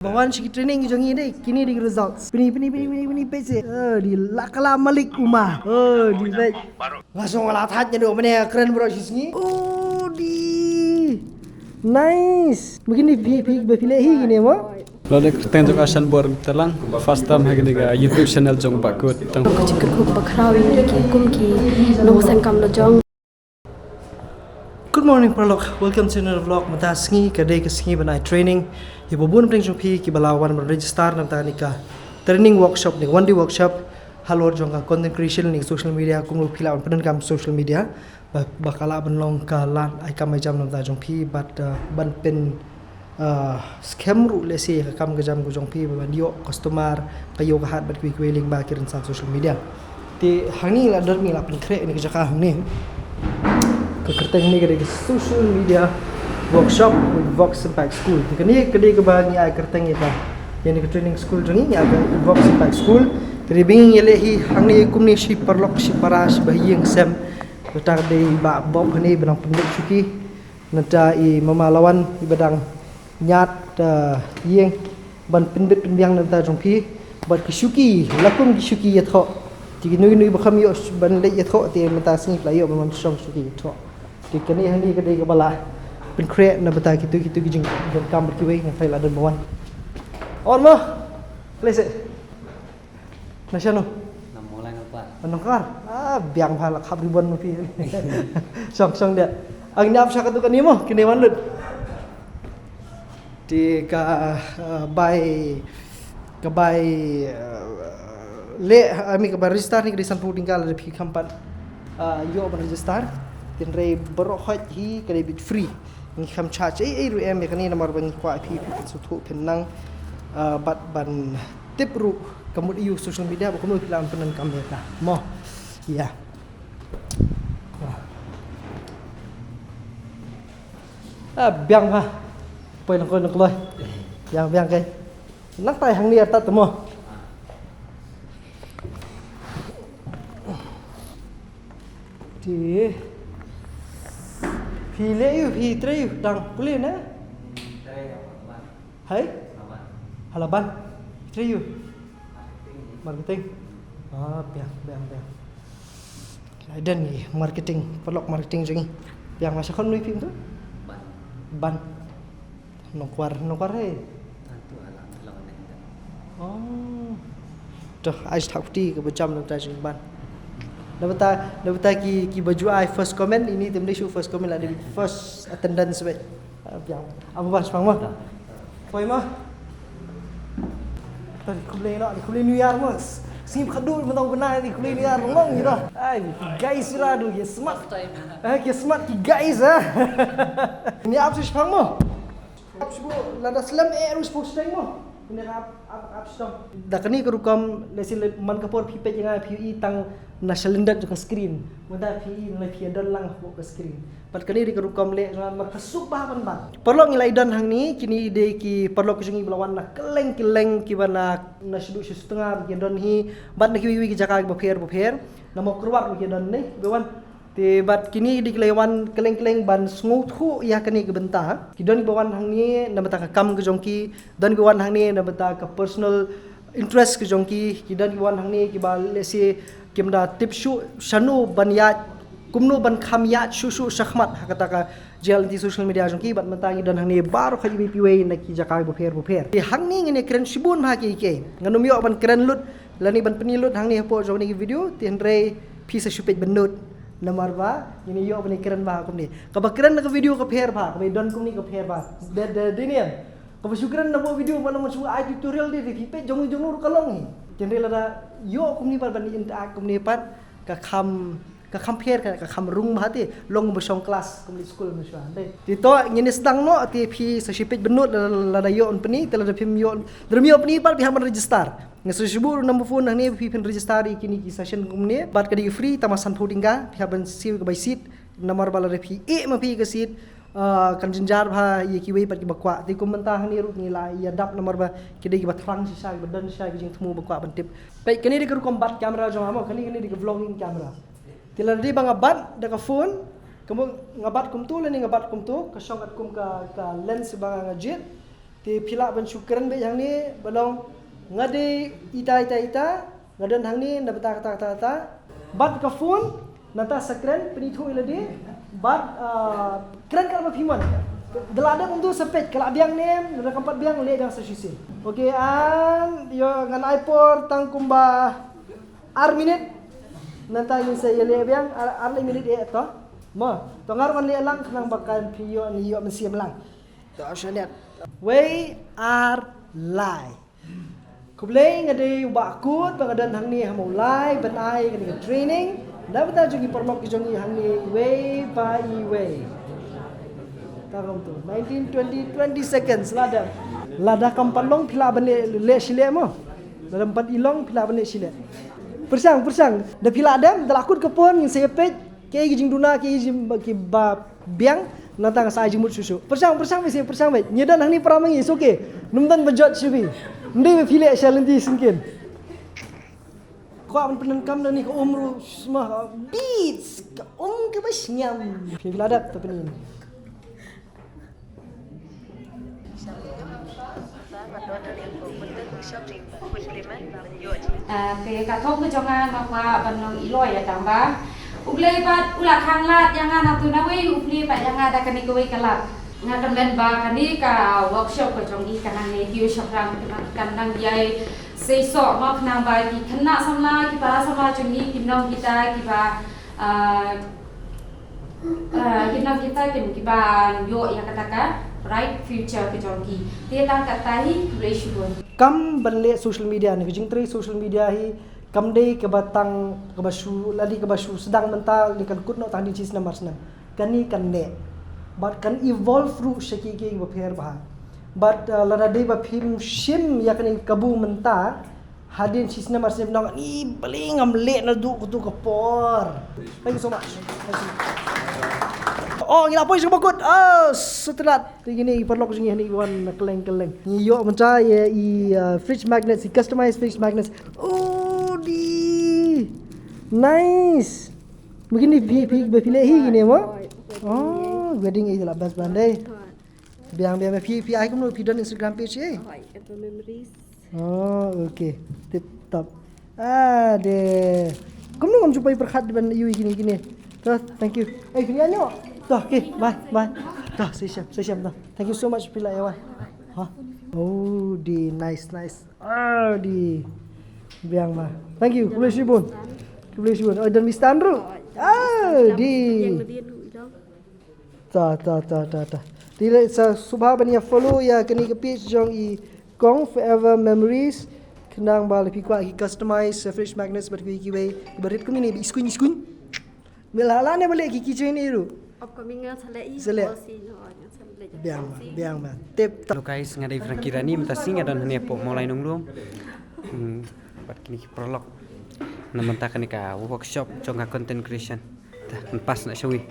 Bawan sikit training jangi deh, kini di result. Pini pece. Di lakala Malik Umar. Di baik. Langsung lahat nya do mana keren bro sini. Di nice. Mungkin di befile hi gini mo. Lalu kita untuk asan buat telang. First time hari ni YouTube channel jong bakut. Aku cikgu bakrawi ki kumki nosan kam lo jong. Good morning Pralok, welcome to another vlog. Mata sengi kadai ke sengi banai training. Ibu bun pring jumpi ki balawan register nam ta nika training workshop ni one day workshop halor jongka content creation ni social media kung lu pila on pedan kam social media bakala ban long ka lan ai kam jam nam ta jongpi but ban pen scam ru le si ka kam jam go jongpi ban yo customer kayo ka hat bat quick wailing ba kirin sa social media ti hangi la dar mi la pen kre ni jaka ni ke kerteng ni ke social media workshop with Vox Impact School. Kini kedai kebahagiaan ai kerteng ita. Yang ni training school joni ya Vox Impact School. Jadi binging yelehi hangni kumni si perlok si paras bahiyeng sem. Letak di ba bob ni benang pendek suki. Nata I mamalawan I bedang nyat yeng ban pinbit pinbiang nata jongpi bat kisuki lakum kisuki yatho. Jadi nui bakam yo ban le yatho ti mata sing playo ban song suki yatho. Jadi kini hangni kedai kebalaเป็นเครียดนะบัตรคิดตัวจริงๆยังกำบัตรคิดไว้ยังไฟละเดินมาวันอ่อนมั้ยเลยสิน่าเชื่อหนูน้ำมูลอะไรกันน้องการเบียงพาละขับริบอนมาพี่ช่องเดียอันนี้อับชักกันตัวกันนี้มั้งกินในวันหลุดที่กับใบเละมีกับใบรีสตาร์นี่ก็ได้สันพูดถึงการเลยพี่คำปันโยบันรีสตาร์ที่เรย์บรอฮัดฮีก็ได้บิดฟรีมีคำชาร์จรู้มีกันนี่นำมาบังคับพี่เป็นสุดทุกเป็นนั่งบัดบันติปรูkemudianอยู่โซเชียลมีเดียบอกkemudianพิลามเป็นนั่งกำเนิดนะมอiya biang haไปนักเลยyang biangกันนักไต่หางนี้ตัดตัวมอที่พี่เลี้ยพี่เตยดังกุลีนะเฮ้ยฮาลาบันเตยมาร์เก็ตติ้งเปียงada nih marketing pelok marketing jadi yang masa kan nuih pintu ban nokwar hei tuh ais takti kebejam nanti jadi ban Dapat ki baju ai first comment ini tim dia show first comment ada first attendance baik. Yang apa bang sepang mah? Koi mah? Tadi kumlei nak, kumlei New Year mah. Sing khadu mentang benar ni kumlei New Year ngong gitu. Ai guys lah tu ya smart. Ki smart ki guys ah. Ini apa sih sepang mah? Apa sih lada slam harus post time mah. Ini apa sih? Dah kini kerukam lesin man kapor pipe jangan PUI tang nasional juga screen. Mudah PUI nilai PUI dan lang ke screen. Pada kini di kerukam le jangan merkesuk bahan ban. Perlu nilai dan hang ni kini ide ki perlu kesungi belawan nak keleng ki bana nasional setengah ki dan hi bat nak ki jaka berper. Nama keruak ki dan ni bewan. Bat kini di kelewan keleng ban sengutku ya kini kebentar. Kidon bawan hang ni nama tak kam ke jongki dan bawan hang ni nama tak personal interest ke jongki kidon bawan hang ni kibal lesi kimda tip shu shanu ban ya kumnu ban kham ya shu shakhmat kata ka jel di social media jongki bat mentangi dan hang ni baru khaji bipiwe nak ki jaka berper. Hang ni ngene keren sibun ha ki ke nganum yo ban keren lut lani ban penilut hang ni po jong ni video tienre pisa shupet benut Nomor ba, ini yo penikiran bah kum ni. Kebakiran nak video ke pair bah, kemudian kum ni ke pair bah. Dini ya. Kebersyukuran nak buat video mana macam tutorial dia di pipe jong nur kalong ni. Jadi lada yo kum ni ban interact kum ni pat ke kam pair ke kam rung bah ti long bersong kelas kum ni school macam tu. Di to ini sedang no ti pi sesipit benut lada yo on peni, lada pim yo. Dalam yo peni pat pihak register. Ngasubur number phone hang ni pin register kini ki session kumne bat kadi free tamasan photinga pihak siu ke by seat nomor bala repi ma pi ke seat kan jinjar bha ye ki wei pat ki bakwa ti kumenta hang ni rut ni la ya dap nomor ba kidi ki batrang si sai badan sai ki jing thmu bakwa bantip pai kini di ke combat camera jong amo kini di ke vlogging camera tila di bang abat da ka phone kamu ngabat kum tu le ni ngabat kum tu ka shongat kum ka lens bang ngajit Ti pilak ban syukuran be yang ni balong ngade ita ngadan hang ni nda bata kata bat ka phone nata sakran penithu ilade bat kran kal ba phiman delada untuk sepet kalau biang nem nda kampat biang le dah sesisi. Okey an yo ngan iPod tang kumba ar minute nanta ni saya le biang ar le minute e to ma to ngar man le lang nang bakal piyo ni yo mensiam lang to asyanet we are lie kublay ngade bakut pangadan hang ni hamulai banai kani training dapat ta jogi permok jongi hang ni way by way tarong tu 19 20 seconds lada kampalong pila bane le sile mo dalam 4 ilong pila bane sile persang da pila adam dalakut kepon ngin sepet ke gijing duna ke gijing ki ba biang natang sa jimut susu persang be nyedan hang ni peramang is okay numdan bajot sibi ndi be pile challenge singkin ko an penenkam dan ni ko umru semua beats ke ke basnyam pila adat tapi ni Kaya katok tu jangan makwa banong iloy ya tamba. Uglay bat ula kanglat jangan atu nawe upli bat jangan ada kani kawai kalat. Ngadam dan ba kani ka workshop ko jongi kanang ne tiu syafrang kanang yai sesok mak nang ba ki kena samla ki para sama jongi kinong kita ki ba kinong kita ki ba yo ya katakan right future ke jongi. Dia tang katahi relation kam banle social media ni jing tri social media hi kam dei ke batang ke basu ladi ke basu sedang mental ni kan kutno tang di cis number 9 kani kan ne but kan evolve through shaki ke ba pher ba but lada dei ba phim shim ya kan kabu menta hadin cis number 9 nang ni beling am le na du kutu kapor. Thank you so much. Oh, gila apa sih bakut? Setelah begini perlu aku ni wan keleng. Ni yo mencari fridge magnets, customized fridge magnets. Oh, di nice. Begini pilih gini mo. Oh, wedding ini lah best bandai. Biang pi aku mau dan Instagram page eh. Oh, okay. Tip top. Deh. Kamu ngam jumpai perkhat dengan you gini. Thank you. Gini anyo. Okay, bye. Dah, saya siap dah. Thank you so much pila ya, Oh, di nice. Di biang mah. Thank you. Boleh sibun. Oh, dan Mr. Andrew. Di. Ta. Di sa subha bania follow ya kini ke page jong I Kong Forever Memories. Kenang bal pi kwa customize fridge magnets ber ki way. Berit ko ni iskuin. Melala ne boleh ki chain iru. Upcoming salai biang ma tip Hello guys, ngadai Frankie Rani minta singa dan hanya po mulai nunggu. Buat kini prolog. Namentakan ka workshop jonga content creation. Dah pas nak shawi.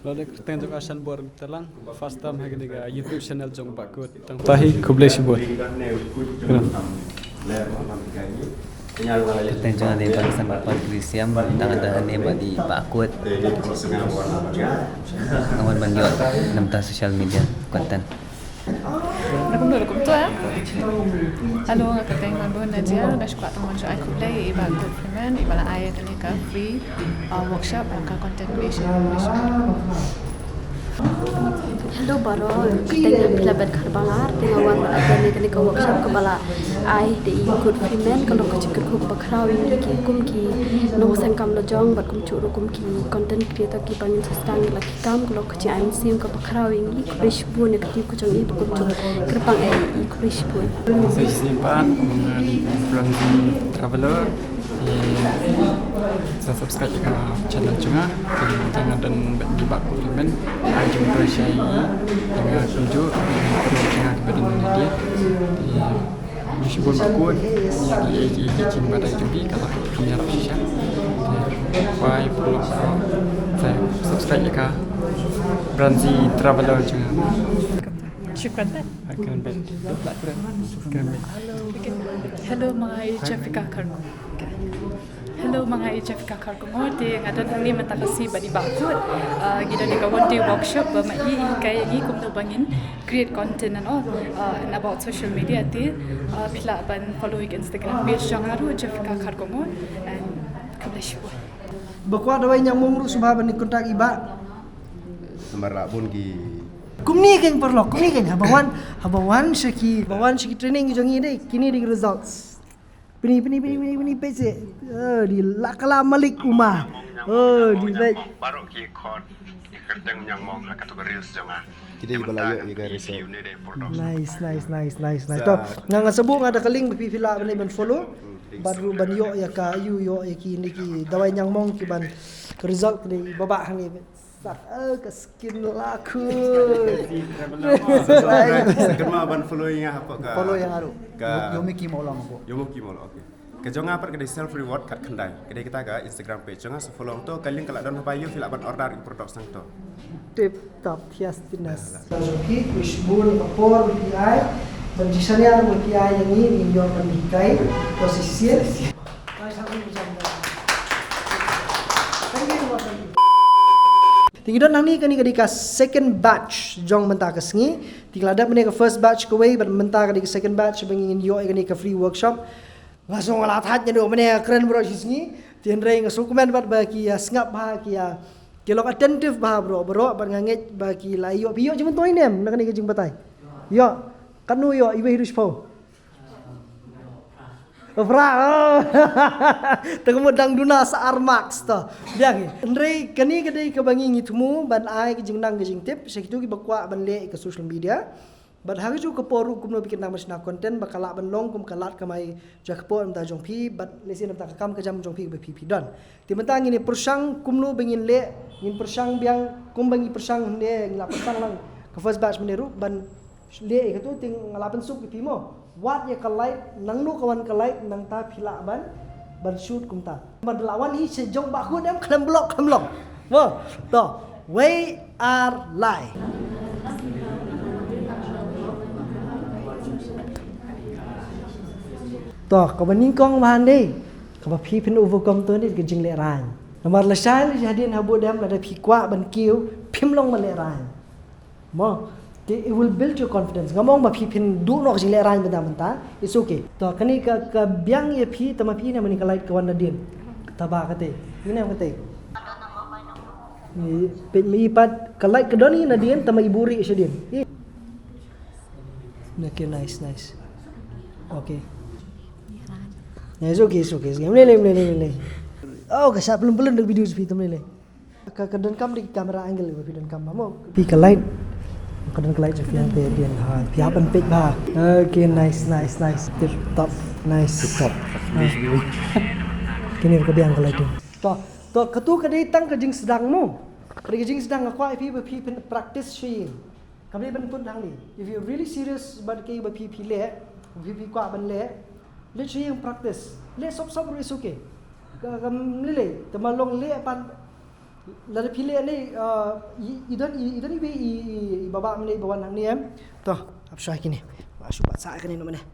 Lalu kita tunjuk asan buat telang first time hagini ka YouTube channel jong bakut. Tahi kublai sibut. Tenjangan di bangsa Bapak Krisiam tangan dahan hebat di Bakut ngawan banjot namta social media konten. Assalamualaikum tu ya. Halo ngakateng ngabon Najia nashukua teman jo aku play iba good friend iba la ayat ni ka free workshop ka content creation. Hello baro kita pelabat karbangar tingawan ada ni ka workshop ka bala ai de good women kalau ka cikir ko bakrawi ki kumki no sangkam lo jong bat kum churu kumki content creator ki bangin sistang la ki kam kalau ka ci am sim ka bakrawi ni krish bu ne ki ku jong i kum chu kerpang ai krish bu Saya simpan mengenai Bronzy Traveler. Saya subscribe ke channel juga. Jangan dan bagi baku komen. Jumpa saya dengan tunjuk dengan kepada dia. Meskipun baku yang izin pada jadi kalau kami harap sisa. Why follow saya subscribe ke Bronzy Traveler juga. Syukran tak? Akan baik. Hello mga Jessica Karno. Hello mga Jeff kakar kumoti ngadan hangni matakasi badi bakut gida ni kawan di workshop ba mai kaya gi kum no bangin create content and all and about social media ti pila ban following Instagram page jangaru Jeff kakar kumot and kablish Bakwa dawai yang mumru subhaban ni kontak iba. Semarak pun ki Kumni keng perlok, kumni keng habawan syaki training jongi deh, kini di results. Pini pece. Di lakala malik umah. Di baik. baru ki kon ikerdeng yang mau kategori jangan. Kita ibalayo iga result. Nice. Toh, nga sebut ada keling pipila bani ban follow. Baru ban yo ya ka ayu yo ya ki niki dawai yang mong ki ban ke result ni babak hang ni. Sak ke skin laku. Kenapa ban following apa ka? Follow yang aru. Ka Yomiki maulang aku. Yomoki molo oke. Ke jonga par kedai self reward kat kendai. Kedai kita ga Instagram page jonga follow to kaleng kala don payu fila ban order produk sang to. Tip top hias tinas. Hit wishbun apor PI berjisanya PI yang ini injor pendikai posisi. Tinggi dan nang ni kani kadika second batch jong mentah kesngi. Tinggal ada meneka first batch kawai ber mentah kadika second batch bengin yo kani ka free workshop. Langsung alat hatnya do meneka keren bro sisngi. Tian rei ngasul komen bat bagi ya sengap bah kia. Kelok attentive bah bro bat nganget bagi la yo piyo cuma toy nem nak kani kejing batai. Yo kanu yo ibe hirus pau. Fra, tengok dang duna sa Armax to. Biang Andre kani kadai ke bangi ngitmu ban ai ke jingnang ke jingtip sekitu ki bakwa ban le ke social media. Ban hari ju ke poru kumno bikin nama sina konten bakala ban long kum kalat kamai jakpo am ta jongpi bat lesin am ta kam ke jam jongpi be pipi don. Ti mentang ini persang kumno bengin le ngin persang biang kum bangi persang ne ngila persang lang ke first batch meneru ban le ke tu ting ngalapan sup pipi mo. Wat ya kalai nang nu kawan kalai nang ta pila ban shoot kumta. Man lawan hi sejong baku dem kelam blok. Wo, to we are live. To kawan ni kong bahan deh. Kawan pi pen overcome tu ni kejing le ran. Nomor lesai jadi habu dem ada pi kwa ban kiu pim long ban le ran. Mo it will build your confidence. Ngamong ba pipin du nok jing leran benda-benda, it's okay. To kani ka biang ye pi tama pi na mani kalait kawan nadin. Taba kate. Ini am kate. Ni pet mi pat kalait kedoni nadin tama iburi sedin. Okay, nice. Okay. It's okay. Mele. Oh, kasap belum nak video sepi mele. Ka dan kam di kamera angle bi dan kam mo. Pi kalait kadang kelai je fian pe dian ha piapan pej ba. Okay, nice. Tip top. Nice. Tip top. Kini ko biang kelai tu. To ketu kadai tang kejing sedang mo. Kejing sedang aku ai pi practice shi. Kami ban pun hang ni. If you really serious about ke ba pi le, pi kwa ban le, let shi practice. Le sop is okay. Kam le temalong le pan Lada pilih ni, idan ibi baba ni bawa nang ni Toh, apa sah kini? Masuk bahasa kini nama ni.